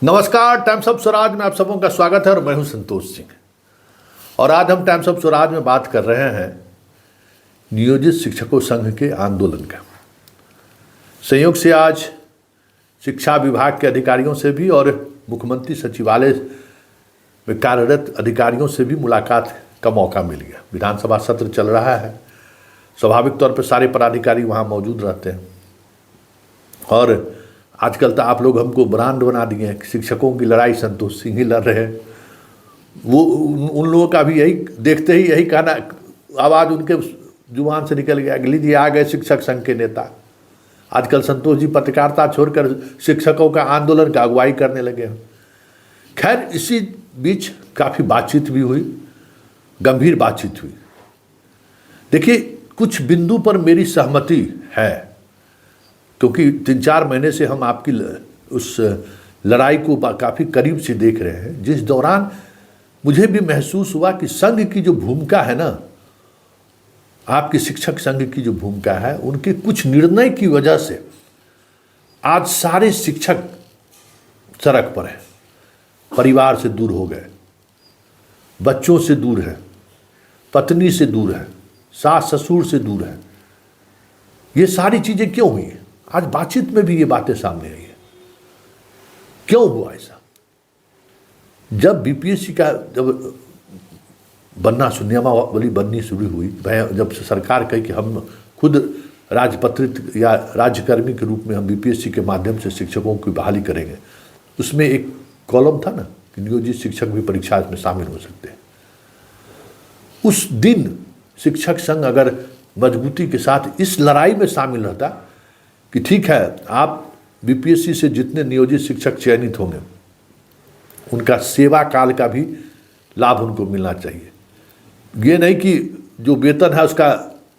नमस्कार, times of Swaraj में आप सबों का स्वागत है और मैं हूं संतोष सिंह। और आज हम टाइम्स ऑफ स्वराज में बात कर रहे हैं नियोजित शिक्षकों संघ के आंदोलन का। संयोग से आज शिक्षा विभाग के अधिकारियों से भी और मुख्यमंत्री सचिवालय में कार्यरत अधिकारियों से भी मुलाकात का मौका मिल गया। विधानसभा सत्र चल रहा है, स्वाभाविक तौर पर सारे पदाधिकारी वहाँ मौजूद रहते हैं और आजकल तो आप लोग हमको ब्रांड बना दिए हैं। शिक्षकों की लड़ाई संतोष सिंह ही लड़ रहे हैं। वो उन लोगों का भी यही देखते ही यही कहना, आवाज़ उनके जुबान से निकल गया, अगली जी आ गए शिक्षक संघ के नेता। आजकल संतोष जी पत्रकारिता छोड़कर शिक्षकों का आंदोलन का अगुवाई करने लगे हैं। खैर, इसी बीच काफ़ी बातचीत भी हुई, गंभीर बातचीत हुई। देखिए, कुछ बिंदु पर मेरी सहमति है, क्योंकि 3-4 महीने से हम आपकी उस लड़ाई को काफ़ी करीब से देख रहे हैं, जिस दौरान मुझे भी महसूस हुआ कि संघ की जो भूमिका है ना, आपके शिक्षक संघ की जो भूमिका है, उनके कुछ निर्णय की वजह से आज सारे शिक्षक सड़क पर हैं, परिवार से दूर हो गए, बच्चों से दूर हैं, पत्नी से दूर हैं, सास ससुर से दूर हैं। ये सारी चीज़ें क्यों हुई हैं? आज बातचीत में भी ये बातें सामने आई है। क्यों हुआ ऐसा? जब बीपीएससी का जब नियमावली बननी शुरू हुई, जब सरकार कही कि हम खुद राजपत्रित या राज्यकर्मी के रूप में हम बीपीएससी के माध्यम से शिक्षकों की बहाली करेंगे, उसमें एक कॉलम था ना कि नियोजित शिक्षक भी परीक्षा में शामिल हो सकते हैं। उस दिन शिक्षक संघ अगर मजबूती के साथ इस लड़ाई में शामिल रहता कि ठीक है, आप बीपीएससी से जितने नियोजित शिक्षक चयनित होंगे उनका सेवा काल का भी लाभ उनको मिलना चाहिए। ये नहीं कि जो वेतन है उसका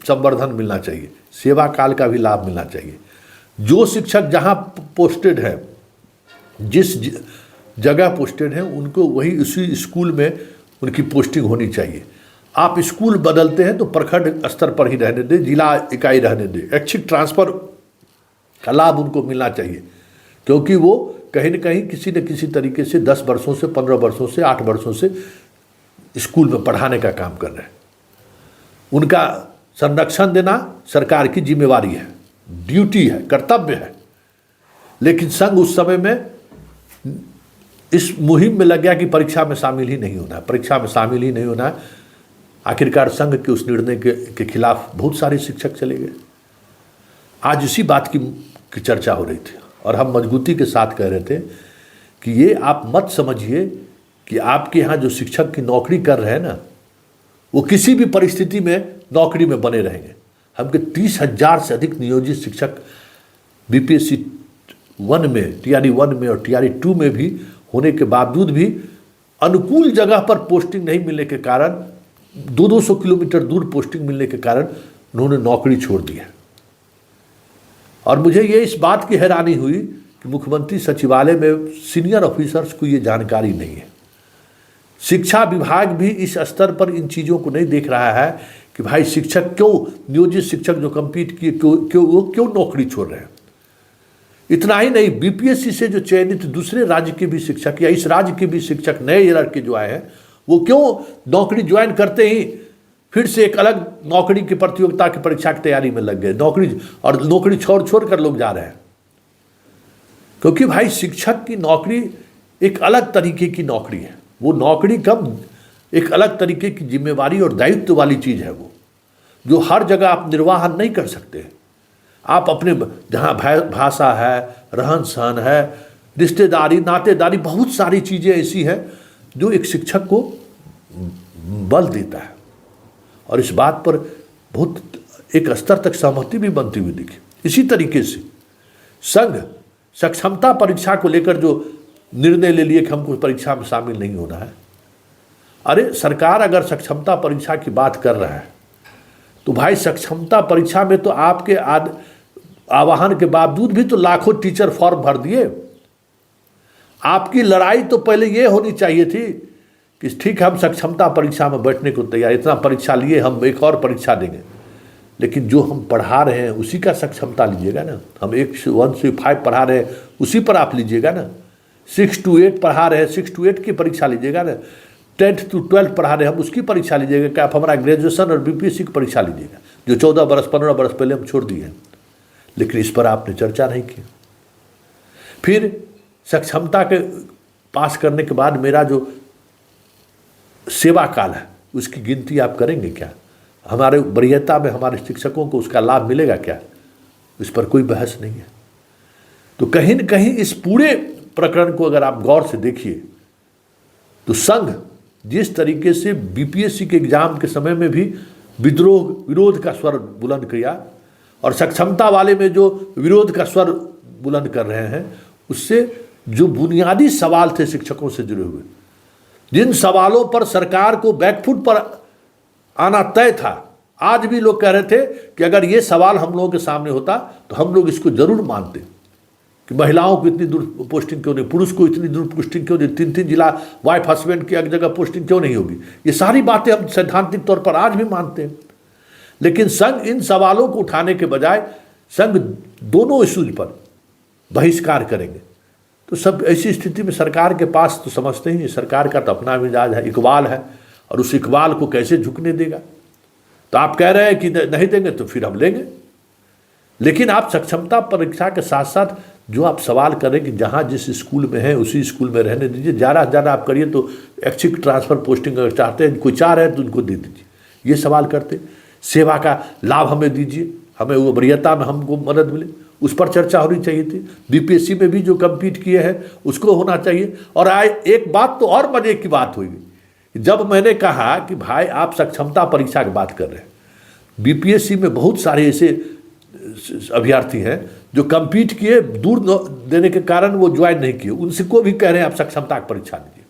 संवर्धन मिलना चाहिए, सेवा काल का भी लाभ मिलना चाहिए। जो शिक्षक जहाँ पोस्टेड है, जिस जगह पोस्टेड है, उनको वही उसी स्कूल में उनकी पोस्टिंग होनी चाहिए। आप स्कूल बदलते हैं तो प्रखंड स्तर पर ही रहने दें, जिला इकाई रहने दें, ऐच्छिक ट्रांसफ़र का लाभ उनको मिलना चाहिए, क्योंकि वो कहीं न कहीं किसी न किसी तरीके से 10 वर्षों से, 15 वर्षों से, 8 वर्षों से स्कूल में पढ़ाने का काम कर रहे हैं। उनका संरक्षण देना सरकार की जिम्मेवारी है, ड्यूटी है, कर्तव्य है। लेकिन संघ उस समय में इस मुहिम में लग गया कि परीक्षा में शामिल ही नहीं होना है, परीक्षा में शामिल ही नहीं होना है। आखिरकार संघ के उस निर्णय के खिलाफ बहुत सारे शिक्षक चले गए। आज इसी बात की चर्चा हो रही थी और हम मजबूती के साथ कह रहे थे कि ये आप मत समझिए कि आपके यहाँ जो शिक्षक की नौकरी कर रहे हैं ना, वो किसी भी परिस्थिति में नौकरी में बने रहेंगे। हमके 30,000 से अधिक नियोजित शिक्षक बीपीएससी 1 में, टीआरई 1 में और टीआरई 2 में भी होने के बावजूद भी अनुकूल जगह पर पोस्टिंग नहीं मिलने के कारण, 200 किलोमीटर दूर पोस्टिंग मिलने के कारण उन्होंने नौकरी छोड़ दी है। और मुझे ये इस बात की हैरानी हुई कि मुख्यमंत्री सचिवालय में सीनियर ऑफिसर्स को ये जानकारी नहीं है। शिक्षा विभाग भी इस स्तर पर इन चीज़ों को नहीं देख रहा है कि भाई शिक्षक क्यों, नियोजित शिक्षक जो कम्पीट किए क्यों नौकरी छोड़ रहे हैं। इतना ही नहीं, बीपीएससी से जो चयनित दूसरे राज्य के भी शिक्षक या इस राज्य के भी शिक्षक नए ईयर के जो आए हैं, वो क्यों नौकरी ज्वाइन करते ही फिर से एक अलग नौकरी की प्रतियोगिता की परीक्षा की तैयारी में लग गए, नौकरी छोड़ कर लोग जा रहे हैं। क्योंकि भाई शिक्षक की नौकरी एक अलग तरीके की नौकरी है। वो नौकरी कम एक अलग तरीके की जिम्मेवारी और दायित्व वाली चीज़ है, वो जो हर जगह आप निर्वाहन नहीं कर सकते। आप अपने जहाँ भाषा है, रहन सहन है, रिश्तेदारी, नातेदारी, बहुत सारी चीज़ें ऐसी हैं जो एक शिक्षक को बल देता है। और इस बात पर बहुत एक स्तर तक सहमति भी बनती हुई दिखी। इसी तरीके से संघ सक्षमता परीक्षा को लेकर जो निर्णय ले लिए कि हमको परीक्षा में शामिल नहीं होना है। अरे सरकार अगर सक्षमता परीक्षा की बात कर रहा है तो भाई सक्षमता परीक्षा में तो आपके आह्वान के बावजूद भी तो लाखों टीचर फॉर्म भर दिए। आपकी लड़ाई तो पहले ये होनी चाहिए थी कि ठीक है, हम सक्षमता परीक्षा में बैठने को तैयार, इतना परीक्षा लिए, हम एक और परीक्षा देंगे। लेकिन जो हम पढ़ा रहे हैं उसी का सक्षमता लीजिएगा ना। हम 1 से 5 पढ़ा रहे हैं, उसी पर आप लीजिएगा ना। 6 to 8 पढ़ा रहे हैं, 6 to 8 की परीक्षा लीजिएगा ना, 10th to 12 पढ़ा रहे हैं हम, उसकी परीक्षा लीजिएगा क्या? आप हमारा ग्रेजुएशन और बीपीएससी की परीक्षा लीजिएगा, जो 14 बरस 15 बरस पहले हम छोड़ दिए हैं। लेकिन इस पर आपने चर्चा नहीं की। फिर सक्षमता के पास करने के बाद मेरा जो सेवा काल है उसकी गिनती आप करेंगे क्या? हमारे वरीयता में हमारे शिक्षकों को उसका लाभ मिलेगा क्या? इस पर कोई बहस नहीं है। तो कहीं न कहीं इस पूरे प्रकरण को अगर आप गौर से देखिए तो संघ जिस तरीके से बीपीएससी के एग्जाम के समय में भी विरोध का स्वर बुलंद किया और सक्षमता वाले में जो विरोध का स्वर बुलंद कर रहे हैं, उससे जो बुनियादी सवाल थे शिक्षकों से जुड़े हुए, जिन सवालों पर सरकार को बैकफुट पर आना तय था, आज भी लोग कह रहे थे कि अगर ये सवाल हम लोगों के सामने होता तो हम लोग इसको जरूर मानते कि महिलाओं को इतनी दूर पोस्टिंग क्यों नहीं, पुरुष को इतनी दूर पोस्टिंग क्यों नहीं, 3-3 जिला वाइफ हस्बैंड की एक जगह पोस्टिंग क्यों नहीं होगी। ये सारी बातें हम सैद्धांतिक तौर पर आज भी मानते हैं। लेकिन संघ इन सवालों को उठाने के बजाय संघ दोनों इश्यूज पर बहिष्कार करेंगे। तो सब ऐसी स्थिति में सरकार के पास तो समझते ही सरकार का तो अपना मिजाज है, इकबाल है, और उस इकबाल को कैसे झुकने देगा। तो आप कह रहे हैं कि नहीं देंगे तो फिर हम लेंगे, लेकिन आप सक्षमता परीक्षा के साथ साथ जो आप सवाल करें कि जहाँ जिस स्कूल में है उसी स्कूल में रहने दीजिए, ज़्यादा से ज़्यादा आप करिए तो ऐच्छिक ट्रांसफ़र पोस्टिंग अगर चाहते हैं, कोई चाह रहे हैं तो उनको दे दीजिए, ये सवाल करते। सेवा का लाभ हमें दीजिए, हमें वो वरीयता में हमको मदद मिले, उस पर चर्चा होनी चाहिए थी। बीपीएससी में भी जो कम्पीट किए हैं उसको होना चाहिए। और एक बात तो और मजे की बात हुई, जब मैंने कहा कि भाई आप सक्षमता परीक्षा की बात कर रहे हैं, बीपीएससी में बहुत सारे ऐसे अभ्यर्थी हैं जो कम्पीट किए, दूर देने के कारण वो ज्वाइन नहीं किए, उनसे को भी कह रहे हैं आप सक्षमता की परीक्षा दीजिए।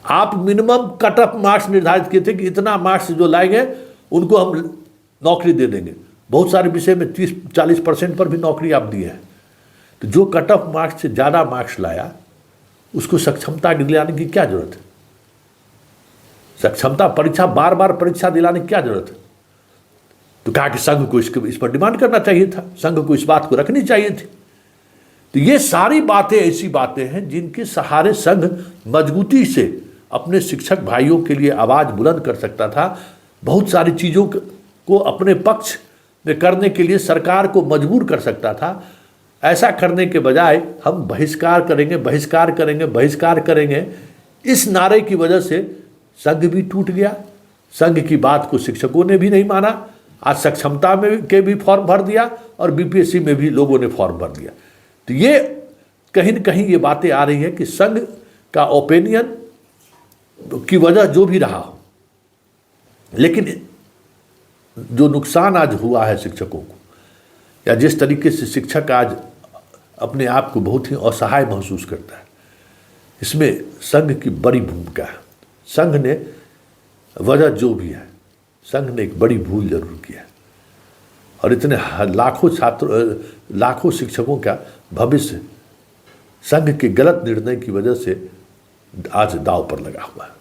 आप मिनिमम कट ऑफ मार्क्स निर्धारित किए थे कि इतना मार्क्स जो लाएंगे उनको हम नौकरी दे देंगे। बहुत सारे विषय में 30-40% पर भी नौकरी आप दी है। तो जो कट ऑफ मार्क्स से ज़्यादा मार्क्स लाया उसको सक्षमता दिलाने की क्या जरूरत है? सक्षमता परीक्षा बार बार परीक्षा दिलाने की क्या जरूरत है? तो कहा कि संघ को इस पर डिमांड करना चाहिए था, संघ को इस बात को रखनी चाहिए थी। तो ये सारी बातें ऐसी बातें हैं जिनके सहारे संघ मजबूती से अपने शिक्षक भाइयों के लिए आवाज़ बुलंद कर सकता था। बहुत सारी चीज़ों को अपने पक्ष में करने के लिए सरकार को मजबूर कर सकता था। ऐसा करने के बजाय हम बहिष्कार करेंगे, बहिष्कार करेंगे, बहिष्कार करेंगे, इस नारे की वजह से संघ भी टूट गया। संघ की बात को शिक्षकों ने भी नहीं माना। आज सक्षमता में के भी फॉर्म भर दिया और बीपीएससी में भी लोगों ने फॉर्म भर दिया। तो ये कहीं न कहीं ये बातें आ रही है कि संघ का ओपिनियन की वजह जो भी रहा हो, लेकिन जो नुकसान आज हुआ है शिक्षकों को, या जिस तरीके से शिक्षक आज अपने आप को बहुत ही असहाय महसूस करता है, इसमें संघ की बड़ी भूमिका है। संघ ने वजह जो भी है, संघ ने एक बड़ी भूल जरूर की है और इतने लाखों शिक्षकों का भविष्य संघ के गलत निर्णय की वजह से आज दांव पर लगा हुआ है।